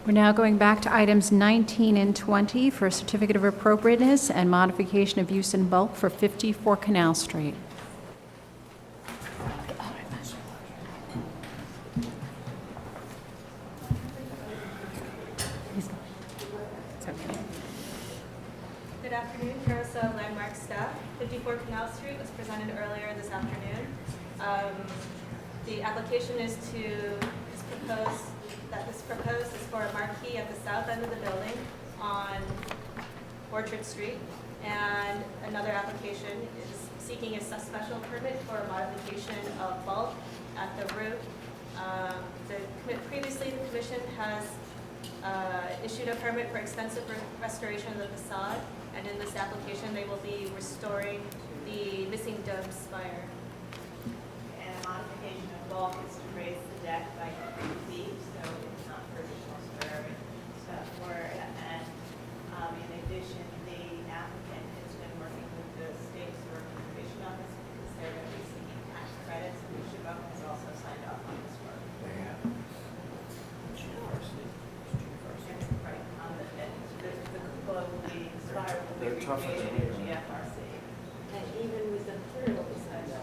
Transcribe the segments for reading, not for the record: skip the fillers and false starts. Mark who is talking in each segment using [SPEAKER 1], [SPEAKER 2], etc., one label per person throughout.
[SPEAKER 1] We're now going back to items 19 and 20 for a certificate of appropriateness and modification of use in bulk for 54 Canal Street.
[SPEAKER 2] Good afternoon, Carousel Landmark staff. 54 Canal Street was presented earlier this afternoon. The application is proposed is for a marquee at the south end of the building on Orchard Street, and another application is seeking a special permit for a modification of bulk at the roof. Previously, the commission has issued a permit for extensive restoration of the facade, and in this application, they will be restoring the missing dome spire.
[SPEAKER 3] And a modification of bulk is to raise the deck by 3 feet, so it's not for additional square stuff. In addition, the applicant has been working with the state historic commission on this because they're going to be seeking tax credits, and Bishop has also signed off on this work.
[SPEAKER 4] They have.
[SPEAKER 3] Right, on the cupola will be inspired will be
[SPEAKER 4] They're tougher to
[SPEAKER 3] recreated
[SPEAKER 4] do.
[SPEAKER 3] in GFRC. And even with the material besides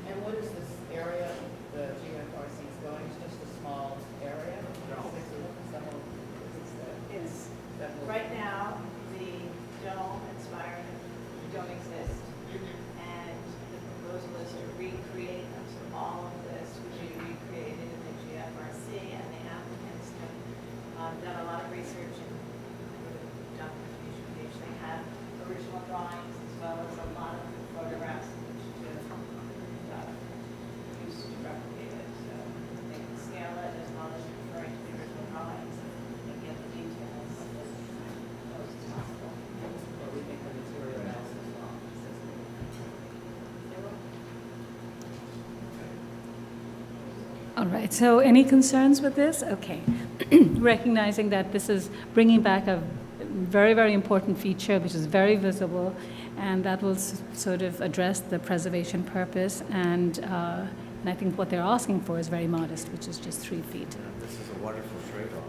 [SPEAKER 5] And what is this area the GFRC is going, it's just a small area?
[SPEAKER 3] It's, right now, the dome and spire don't exist. And the proposal is to recreate them, so all of this would be recreated in the GFRC, and the applicants have done a lot of research and done presentation page. They have original drawings as well as a lot of photographs which to use to replicate it. So they can scale it as well as referring to the original drawings and get the details as close as possible.
[SPEAKER 5] But we think the material analysis is wrong.
[SPEAKER 3] They will.
[SPEAKER 1] All right, so any concerns with this? Okay. Recognizing that this is bringing back a very, very important feature, which is very visible, and that will sort of address the preservation purpose, and I think what they're asking for is very modest, which is just 3 feet.
[SPEAKER 4] This is a wonderful trade-off.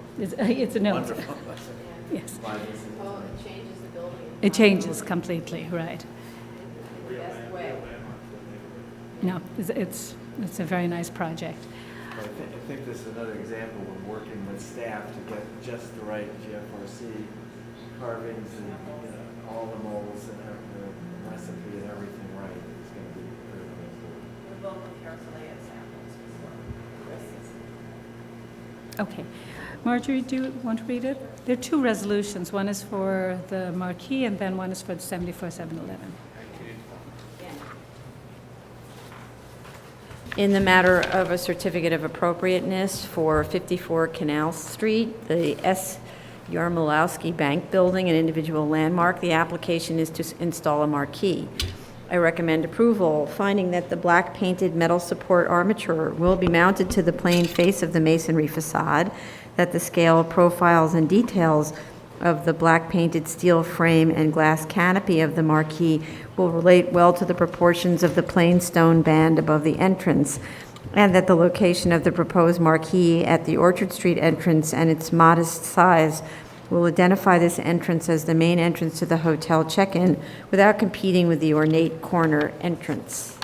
[SPEAKER 1] It's a no.
[SPEAKER 4] Wonderful.
[SPEAKER 1] Yes.
[SPEAKER 5] Oh, it changes the building.
[SPEAKER 1] It changes completely, right.
[SPEAKER 5] In the best way.
[SPEAKER 1] No, it's a very nice project.
[SPEAKER 4] I think this is another example of working with staff to get just the right GFRC carvings and all the molds and the recipe and everything right. It's going to be very important.
[SPEAKER 3] We're both with Carousel samples before.
[SPEAKER 1] Okay. Marjorie, do you want to read it? There are 2 resolutions. One is for the marquee, and then one is for the 74-711.
[SPEAKER 6] In the matter of a certificate of appropriateness for 54 Canal Street, the S. Yarmolowski Bank Building, an individual landmark, the application is to install a marquee. I recommend approval, finding that the black painted metal support armature will be mounted to the plain face of the masonry facade, that the scale, profiles, and details of the black painted steel frame and glass canopy of the marquee will relate well to the proportions of the plain stone band above the entrance, and that the location of the proposed marquee at the Orchard Street entrance and its modest size will identify this entrance as the main entrance to the hotel check-in without competing with the ornate corner entrance.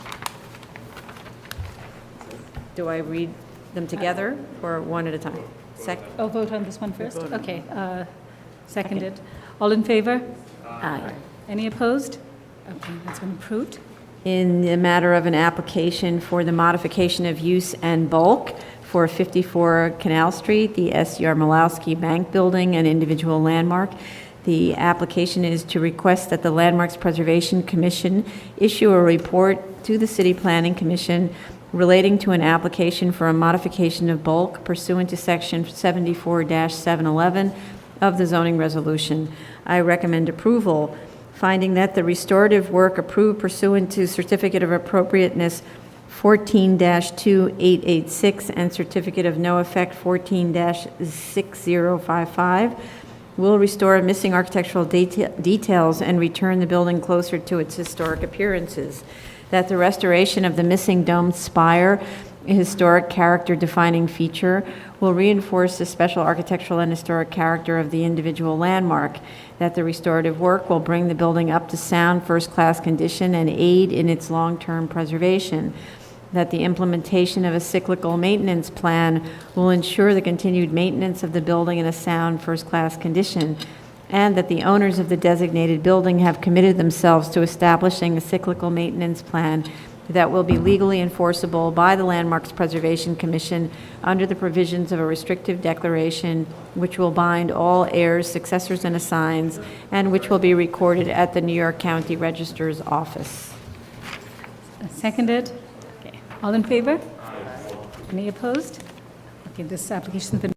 [SPEAKER 6] Do I read them together or one at a time?
[SPEAKER 1] Oh, vote on this one first? Okay. Seconded. All in favor?
[SPEAKER 6] Aye.
[SPEAKER 1] Any opposed? Okay, that's been approved.
[SPEAKER 6] In the matter of an application for the modification of use and bulk for 54 Canal Street, the S. Yarmolowski Bank Building, an individual landmark, the application is to request that the Landmarks Preservation Commission issue a report to the City Planning Commission relating to an application for a modification of bulk pursuant to Section 74-711 of the zoning resolution. I recommend approval, finding that the restorative work approved pursuant to Certificate of Appropriateness 14-2886 and Certificate of No Effect 14-6055 will restore missing architectural details and return the building closer to its historic appearances, that the restoration of the missing domed spire a historic character defining feature, will reinforce the special architectural and historic character of the individual landmark, that the restorative work will bring the building up to sound first-class condition and aid in its long-term preservation, that the implementation of a cyclical maintenance plan will ensure the continued maintenance of the building in a sound first-class condition, and that the owners of the designated building have committed themselves to establishing a cyclical maintenance plan that will be legally enforceable by the Landmarks Preservation Commission under the provisions of a restrictive declaration, which will bind all heirs, successors, and assigns, and which will be recorded at the New York County Registrar's Office.
[SPEAKER 1] Seconded? Okay. All in favor? Any opposed? Okay, this application's been